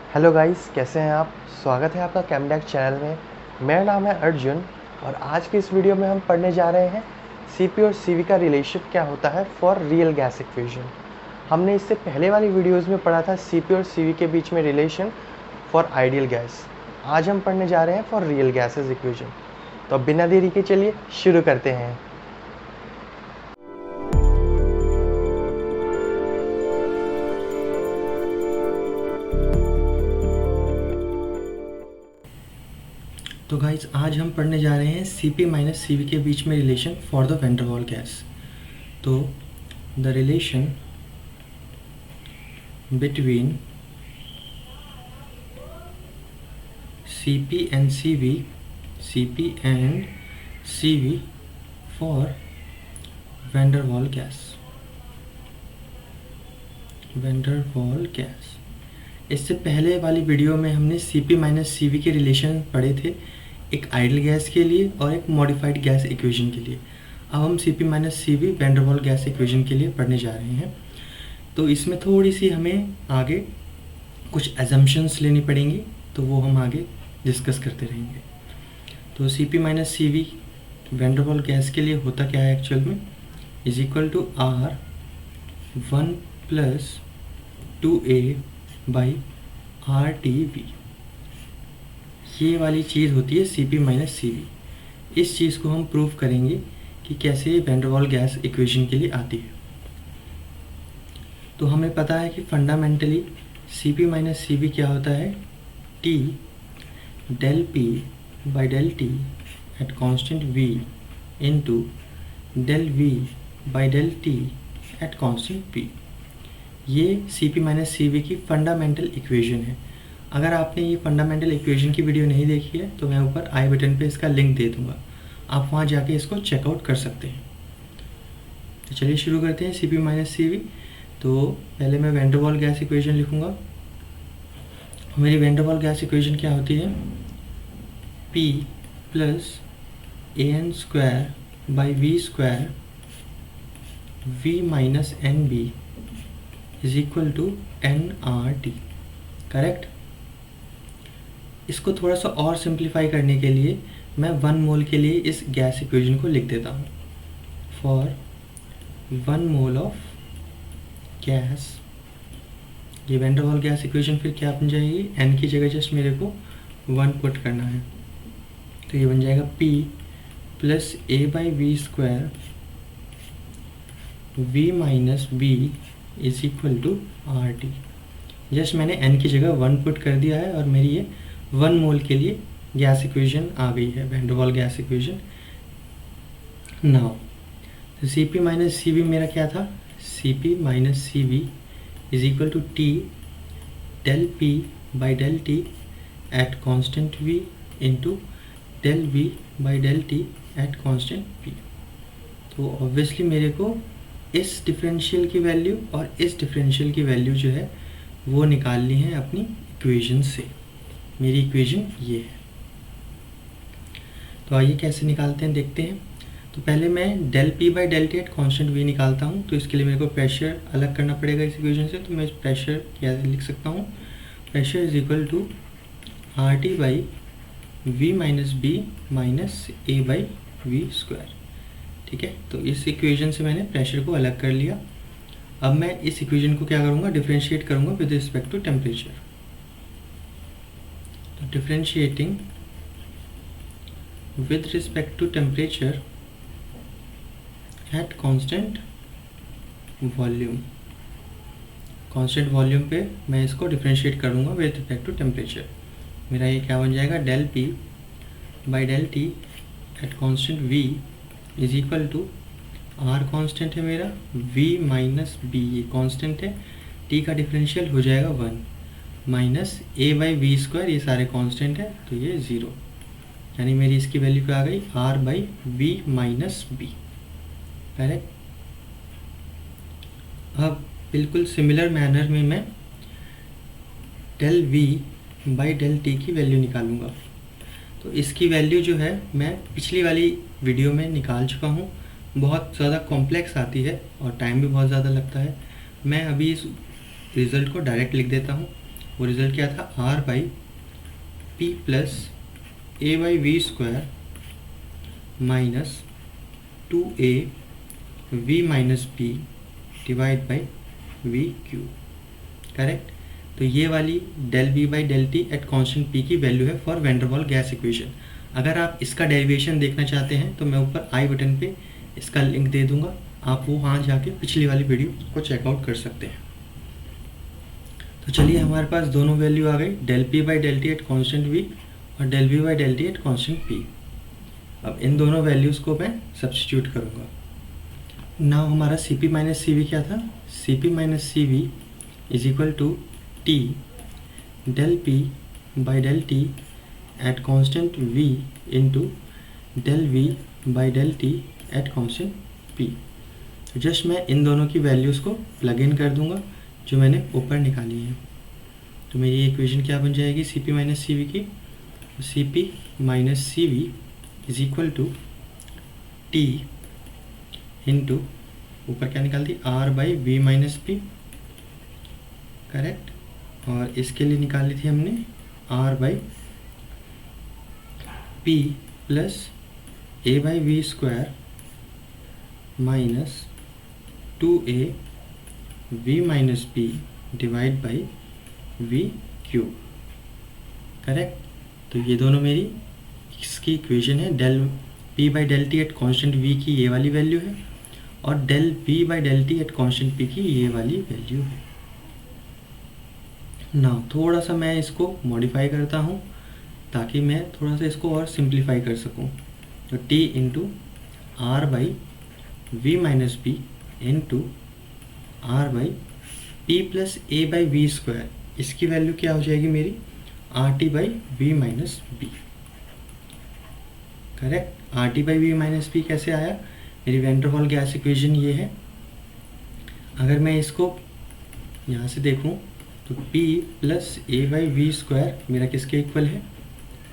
Hello guys, कैसे हैं आप। स्वागत है आपका कैमडेक चैनल में। मेरा नाम है अर्जुन और आज के इस वीडियो में हम पढ़ने जा रहे हैं सीपी और सीवी का रिलेशन क्या होता है फॉर रियल गैस इक्वेशन। हमने इससे पहले वाली वीडियोस में पढ़ा था सीपी और सीवी के बीच में रिलेशन फॉर आइडियल गैस। आज हम पढ़ने जा रहे हैं फॉर रियल गैसेस इक्वेशन। तो अब बिना देरी के चलिए शुरू करते हैं। तो गाइज आज हम पढ़ने जा रहे हैं Cp माइनस Cv के बीच में relation for the van der Waals gas. तो the relation between Cp and Cv for van der Waals gas. इससे पहले वाली वीडियो में हमने Cp माइनस Cv के रिलेशन पढ़े थे, एक आइडियल गैस के लिए और एक मॉडिफाइड गैस इक्वेशन के लिए। अब हम Cp minus Cv van der Waals gas equation के लिए पढ़ने जा रहे हैं। तो इसमें थोड़ी सी हमें आगे कुछ एजम्पशंस लेनी पड़ेंगी, तो वो हम आगे डिस्कस करते रहेंगे। तो Cp minus Cv van der Waals gas के लिए होता क्या है एक्चुअल में, is equal to R 1 + 2a by RTV। ये वाली चीज़ होती है Cp माइनस Cv। इस चीज़ को हम प्रूव करेंगे कि कैसे ये van der Waals gas equation के लिए आती है। तो हमें पता है कि फंडामेंटली Cp माइनस Cv क्या होता है, T del P by del T at constant V into del V by del T at constant P। ये Cp माइनस Cv की फंडामेंटल इक्वेशन है। अगर आपने ये फंडामेंटल इक्वेशन की वीडियो नहीं देखी है तो मैं ऊपर आई बटन पे इसका लिंक दे दूँगा, आप वहाँ जाके इसको चेकआउट कर सकते हैं। तो चलिए शुरू करते हैं Cp माइनस Cv। तो पहले मैं van der Waals gas equation लिखूँगा। मेरी van der Waals gas equation क्या होती है, P + an² by v² v minus nb is equal to nRT। Correct. इसको थोड़ा सा और सिंप्लीफाई करने के लिए मैं 1 मोल के लिए इस गैस इक्वेशन को लिख देता हूँ। फॉर 1 मोल ऑफ गैस, ये van der Waals gas equation फिर क्या बन जाएगी, n की जगह जस्ट मेरे को 1 पुट करना है। तो ये बन जाएगा P + a by v² v minus b is equal to RT। Just मैंने n की जगह 1 पुट कर दिया है और मेरी ये 1 मोल के लिए गैस इक्वेशन आ गई है, van der Waals gas equation. Now Cp minus Cv मेरा क्या था, Cp minus Cv is equal to T del P by del T at constant V into del V by del T at constant P। तो obviously मेरे को इस differential की value और इस डिफरेंशियल की वैल्यू जो है वो निकालनी है अपनी इक्वेशन से। मेरी इक्वेशन ये है। तो आइए कैसे निकालते हैं देखते हैं। तो पहले मैं del P by del T at constant V निकालता हूँ। तो इसके लिए मेरे को प्रेशर अलग करना पड़ेगा इस इक्वेशन से। तो मैं प्रेशर क्या लिख सकता हूँ, pressure is equal to RT by V minus B minus A by v²। ठीक है। तो इस इक्वेशन से मैंने प्रेशर को अलग कर लिया। अब मैं इस इक्वेशन को क्या करूँगा, डिफरेंशिएट करूँगा विद रिस्पेक्ट टू टेम्परेचर। तो differentiating with respect to temperature at constant volume. Constant volume पे मैं इसको डिफरेंशिएट करूँगा विद रिस्पेक्ट टू टेम्परेचर। मेरा ये क्या बन जाएगा, del P by del T at constant V is equal to R constant है मेरा, V माइनस B ये कांस्टेंट है, T का डिफरेंशियल हो जाएगा 1 माइनस A बाई v², ये सारे कांस्टेंट है तो ये 0। यानी मेरी इसकी वैल्यू क्या आ गई, R by V minus B। Correct. अब बिल्कुल सिमिलर मैनर में मैं del V by del T की वैल्यू निकालूंगा। तो इसकी वैल्यू जो है मैं पिछली वाली वीडियो में निकाल चुका हूँ। बहुत ज़्यादा कॉम्प्लेक्स आती है और टाइम भी बहुत ज़्यादा लगता है। मैं अभी इस रिज़ल्ट को डायरेक्ट लिख देता हूँ। वो रिजल्ट क्या था, R by P plus A by we square minus 2a v minus P divide by v cube. Correct. तो ये वाली del we by del T at constant P की वैल्यू है for van der Waals gas equation. अगर आप इसका derivation देखना चाहते हैं तो मैं ऊपर आई बटन पे इसका लिंक दे दूंगा, आप वो वहाँ जाके पिछली वाली वीडियो को चेकआउट कर सकते हैं। तो चलिए हमारे पास दोनों वैल्यू आ गई, del P by del T at constant V और del we by del T at constant P. अब इन दोनों वैल्यूज़ को मैं सब्स्टिट्यूट करूँगा। नाउ हमारा C P minus C V क्या था, C P minus C V is equal to T del P by del T at constant V into del we by del T at constant P. तो just मैं इन दोनों की values को plug in कर दूंगा जो मैंने ऊपर निकाली है। तो मेरी इक्वेशन क्या बन जाएगी C P minus C V की, C P minus C V is equal to T into ऊपर क्या निकाल दी, R by V minus P. Correct. और इसके लिए निकाली थी हमने R by P plus A by we square minus 2a V minus P divide by V cube. Correct. तो ये दोनों मेरी इसकी इक्वेशन है, del P by del T at constant V की ये वाली वैल्यू है और del P by del T at constant P की ये वाली वैल्यू है। ना थोड़ा सा मैं इसको मॉडिफाई करता हूँ ताकि मैं थोड़ा सा इसको और सिंप्लीफाई कर सकूँ। तो t into R by V minus P into R by P plus A by we square, इसकी वैल्यू क्या हो जाएगी मेरी, R T by V minus b. Correct. R T by V minus b कैसे आया, मेरी van der Waals gas equation ये है। अगर मैं इसको यहाँ से देखूँ तो P plus A by we square मेरा किसके इक्वल है,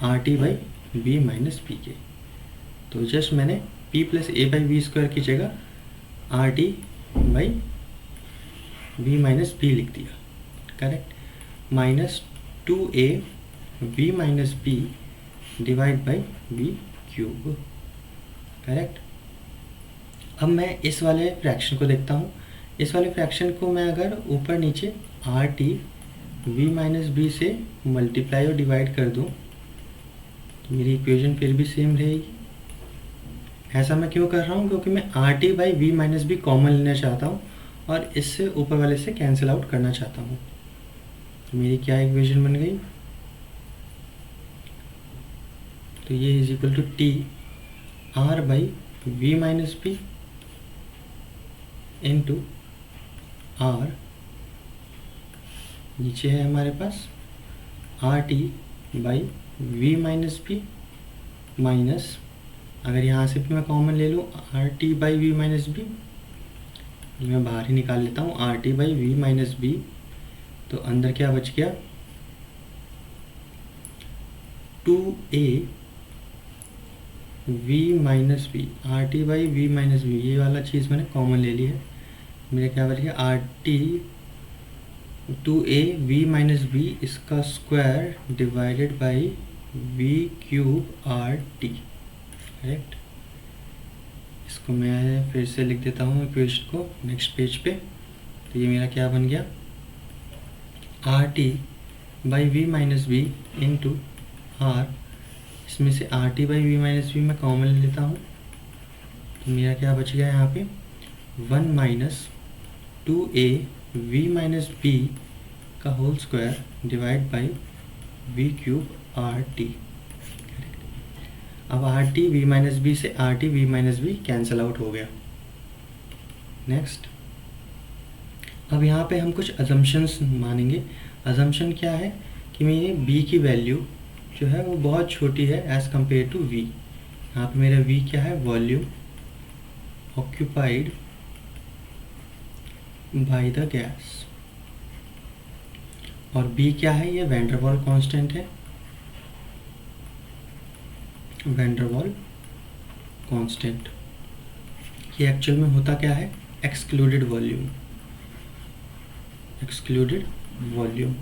R T by V minus P के। तो जस्ट मैंने P plus A by we square की जगह R T by V minus P लिख दिया। Correct. Minus 2a V minus P divide by V cube. Correct. अब मैं इस वाले फ्रैक्शन को देखता हूँ। इस वाले फ्रैक्शन को मैं अगर ऊपर नीचे R T V minus B से मल्टीप्लाई और डिवाइड कर दूँ तो मेरी इक्वेशन फिर भी सेम रहेगी। ऐसा मैं क्यों कर रहा हूँ, क्योंकि मैं R T by V minus b common लेना चाहता हूँ और इससे ऊपर वाले से कैंसिल आउट करना चाहता हूँ। तो मेरी क्या इक्वेशन बन गई, तो ये is equal to T R by V minus B into R, नीचे है हमारे पास R T by V minus B minus, अगर यहाँ से भी मैं कॉमन ले लूँ R T by V minus B, मैं बाहर ही निकाल लेता हूँ R T by V minus B. तो अंदर क्या बच गया, 2a V minus B, R T by V minus B, ये वाला चीज़ मैंने कॉमन ले ली है। मेरा क्या बच गया, R T 2a V minus B इसका square divided by V cube R T. Correct. इसको मैं फिर से लिख देता हूँ इक्वेशन को नेक्स्ट पेज पे। तो ये मेरा क्या बन गया, R T by V minus B into R, इसमें से R T by V minus B मैं कॉमन ले लेता हूँ। तो मेरा क्या बच गया यहाँ पे, 1 minus 2a V minus B का whole square divide by V cube R T. अब R T V minus B से R T V minus B cancel out हो गया। नेक्स्ट, अब यहाँ पे हम कुछ अजम्पशंस मानेंगे। अजम्पशन क्या है कि मेरे बी की वैल्यू जो है वो बहुत छोटी है एज़ कम्पेयर टू वी। यहाँ पे मेरा वी क्या है, volume occupied by the gas, और बी क्या है, ये वैन डर वाल कांस्टेंट है, वैन डर वाल कांस्टेंट। ये एक्चुअल में होता क्या है, excluded volume, excluded volume.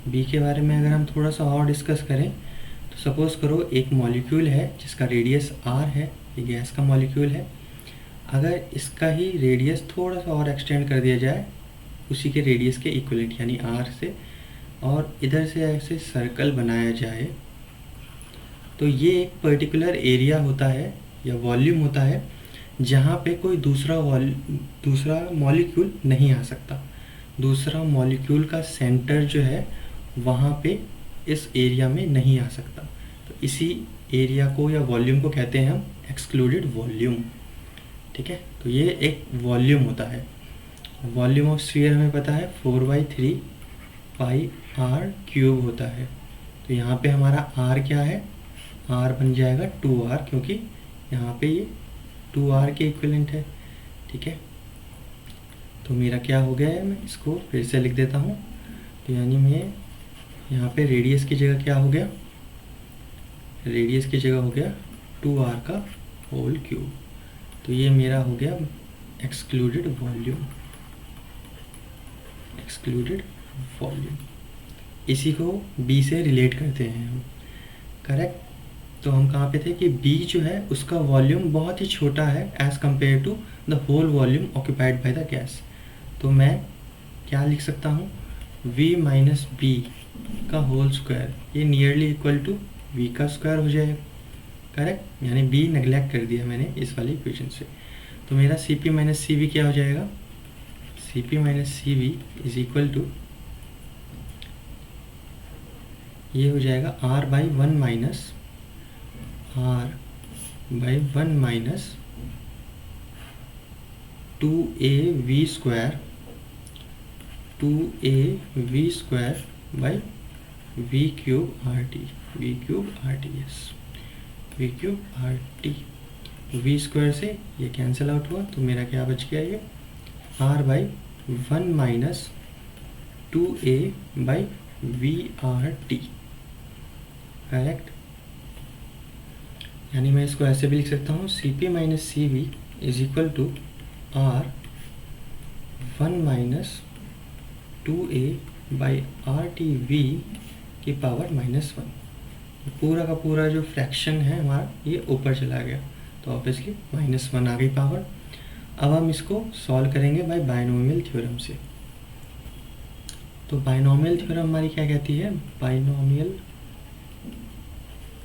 B के बारे में अगर हम थोड़ा सा और डिस्कस करें तो सपोज़ करो एक मॉलिक्यूल है जिसका रेडियस आर है, ये गैस का मॉलिक्यूल है। अगर इसका ही रेडियस थोड़ा सा और एक्सटेंड कर दिया जाए उसी के रेडियस के इक्वलेंट यानी आर से, और इधर से ऐसे सर्कल बनाया जाए, तो ये एक पर्टिकुलर एरिया होता है या वॉल्यूम होता है जहाँ पे कोई दूसरा मॉलिक्यूल नहीं आ सकता। दूसरा मॉलिक्यूल का सेंटर जो है वहाँ पे इस एरिया में नहीं आ सकता। तो इसी एरिया को या वॉल्यूम को कहते हैं हम एक्सक्लूडेड वॉल्यूम। ठीक है, तो ये एक वॉल्यूम होता है। वॉल्यूम ऑफ स्फीयर हमें पता है 4/3 पाई आर क्यूब होता है। तो यहाँ पे हमारा आर क्या है, आर बन जाएगा 2r, क्योंकि यहाँ पे ये 2r के इक्विवेलेंट है। ठीक है, तो मेरा क्या हो गया है, मैं इसको फिर से लिख देता हूँ। तो यानी मैं यहाँ पे रेडियस की जगह क्या हो गया, रेडियस की जगह हो गया 2r का होल क्यूब। तो ये मेरा हो गया एक्सक्लूडेड वॉल्यूम, एक्सक्लूडेड वॉल्यूम। इसी को b से रिलेट करते हैं हम। करेक्ट। तो हम कहाँ पे थे कि b जो है उसका वॉल्यूम बहुत ही छोटा है as compare to the whole volume occupied by the gas. तो मैं क्या लिख सकता हूँ, v माइनस बी का होल स्क्वायर, ये नियरली इक्वल टू v का स्क्वायर हो जाएगा। करेक्ट, यानी b नेगलेक्ट कर दिया मैंने इस वाली इक्वेशन से। तो मेरा cp माइनस सी क्या हो जाएगा, cp minus C is equal to, ये हो जाएगा r/1 minus r/1 minus 2av square, 2av square by v cube RT, v cube RT, yes, v cube RT। v square से ये कैंसिल आउट हुआ, तो मेरा क्या बच गया, ये r/1 minus 2a by v RT। Correct, यानी मैं इसको ऐसे भी लिख सकता हूँ, cp minus C is equal to r/1 minus 2a by RTv की पावर -1। पूरा का पूरा जो फ्रैक्शन है हमारा ये ऊपर चला गया, तो ऑब्वियसली -1 आ गई पावर। अब हम इसको सॉल्व करेंगे बाय बायनोमियल थ्योरम से। तो बायनोमियल थ्योरम हमारी क्या कहती है, बायनोमियल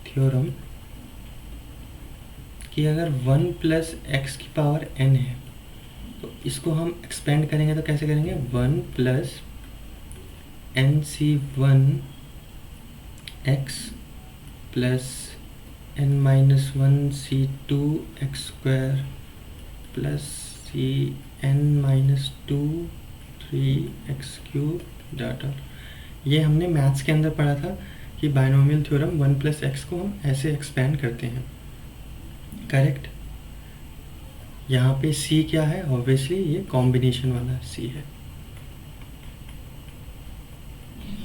थ्योरम कि अगर 1 प्लस एक्स की पावर n है तो इसको हम एक्सपेंड करेंगे तो कैसे करेंगे, 1 plus nc1 x plus n minus 1 c2 x square plus cn minus 2 3x cube data. ये हमने मैथ्स के अंदर पढ़ा था कि बायनोमियल थ्योरम 1 प्लस एक्स को हम ऐसे एक्सपेंड करते हैं। करेक्ट, यहाँ पे c क्या है, ऑब्वियसली ये कॉम्बिनेशन वाला c है,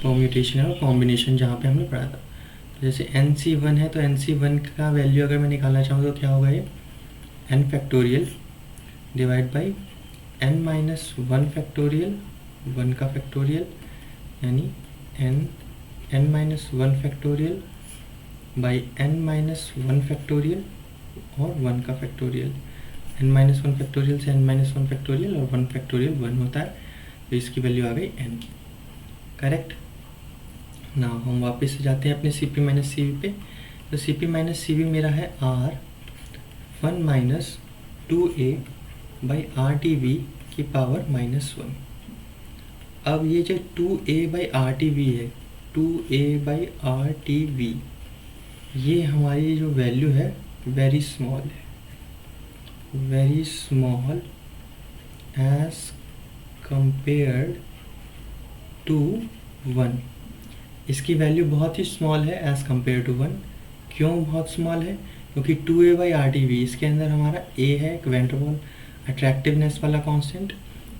परम्यूटेशन और कॉम्बिनेशन जहाँ पे हमने पढ़ा था। तो जैसे nc1 है तो nc1 का वैल्यू अगर मैं निकालना चाहूँ तो क्या होगा, ये n factorial divide by n minus 1 factorial, 1 का फैक्टोरियल, यानी n minus 1 factorial by n minus 1 factorial और 1 का फैक्टोरियल। n माइनस 1 फैक्टोरियल से n माइनस 1 फैक्टोरियल और 1 फैक्टोरियल 1 होता है, तो इसकी वैल्यू आ गई n। करेक्ट ना, हम वापस से जाते हैं अपने cp माइनस सी पे। तो cp माइनस सी मेरा है r/1 minus 2a by RTv की पावर -1। अब ये जो 2a बाई RTv है, 2a बाई RTv, ये हमारी जो वैल्यू है वेरी स्मॉल है, very small as compared to 1। इसकी वैल्यू बहुत ही स्मॉल है एज कंपेयर टू 1। क्यों बहुत स्मॉल है, क्योंकि 2a बाई RTv इसके अंदर हमारा a है, एक वैन डर वाल अट्रैक्टिवनेस वाला कांस्टेंट,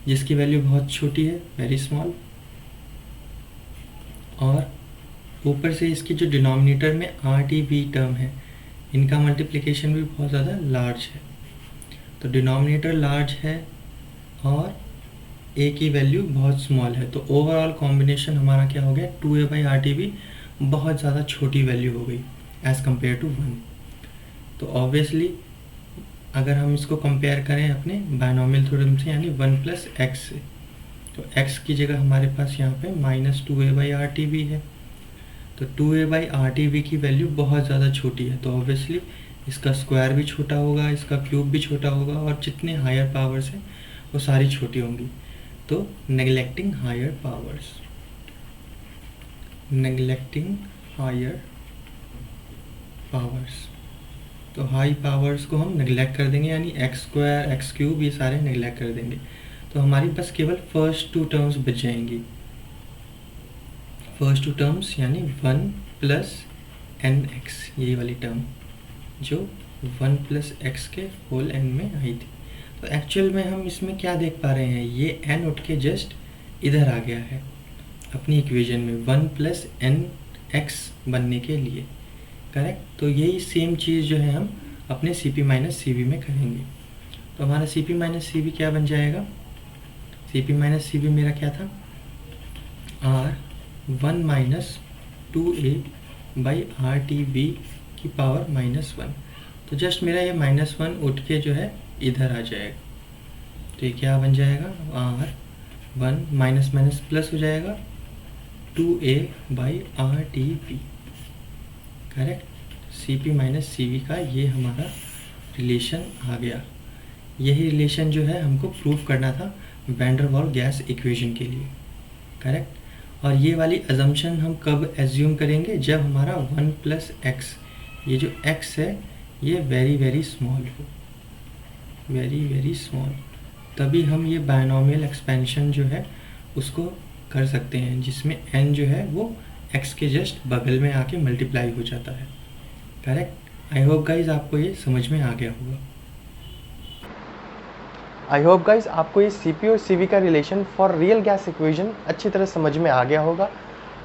जिसकी वैल्यू बहुत छोटी है, वेरी स्मॉल। और ऊपर से इसकी जो डिनोमिनेटर में RTv टर्म है, इनका मल्टीप्लिकेशन भी बहुत ज़्यादा लार्ज है। तो डिनोमिनेटर लार्ज है और ए की वैल्यू बहुत स्मॉल है, तो ओवरऑल कॉम्बिनेशन हमारा क्या हो गया, 2a/RTB बहुत ज़्यादा छोटी वैल्यू हो गई एज़ कम्पेयर टू 1। तो ऑब्वियसली अगर हम इसको कंपेयर करें अपने बायनॉमियल थ्योरम से यानी 1 प्लस एक्स से, तो x की जगह हमारे पास यहाँ पे -2a/RTB है। तो 2a/RTB की वैल्यू बहुत ज़्यादा छोटी है, तो ऑब्वियसली इसका स्क्वायर भी छोटा होगा, इसका क्यूब भी छोटा होगा, और जितने हायर पावर्स हैं वो सारी छोटी होंगी। तो neglecting higher powers, neglecting higher powers, तो हाई पावर्स को हम नेग्लेक्ट कर देंगे, यानी एक्स स्क्वायर एक्स क्यूब ये सारे नेग्लेक्ट कर देंगे। तो हमारी बस केवल फर्स्ट टू टर्म्स बच जाएंगी। फर्स्ट टू टर्म्स यानी 1 प्लस एन एक्स, यही वाली टर्म जो 1 प्लस एक्स के होल एन में आई थी। तो एक्चुअल में हम इसमें क्या देख पा रहे हैं, ये एन उठ के जस्ट इधर आ गया है अपनी इक्वेशन में 1 प्लस एन एक्स बनने के लिए, करेक्ट। तो यही सेम चीज़ जो है हम अपने CP माइनस CV में करेंगे। तो हमारा CP माइनस CV क्या बन जाएगा, CP माइनस CV मेरा क्या था, R1 माइनस 2a/RTB की पावर -1। तो जस्ट मेरा ये -1 उठ के जो है इधर आ जाएगा। तो ये क्या बन जाएगा, R1 माइनस माइनस प्लस हो जाएगा 2a/RTB, correct. CP minus CV का ये हमारा रिलेशन आ गया। यही रिलेशन जो है हमको प्रूव करना था van der Waals gas equation के लिए, करेक्ट। और ये वाली अजम्पशन हम कब एज्यूम करेंगे, जब हमारा 1 प्लस एक्स, ये जो x है ये वेरी वेरी स्मॉल हो, वेरी वेरी स्मॉल, तभी हम ये बायनॉमियल एक्सपेंशन जो है उसको कर सकते हैं, जिसमें n जो है वो x के जस्ट बगल में आके मल्टीप्लाई हो जाता है, करेक्ट। आई होप गाइज आपको ये समझ में आ गया होगा। आई होप गाइज आपको ये CP और CV का relation for real gas equation अच्छी तरह समझ में आ गया होगा।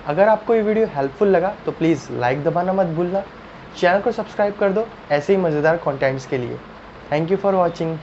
अगर आपको ये वीडियो हेल्पफुल लगा तो प्लीज़ लाइक दबाना मत भूलना, चैनल को सब्सक्राइब कर दो ऐसे ही मज़ेदार कंटेंट्स के लिए। Thank you for watching.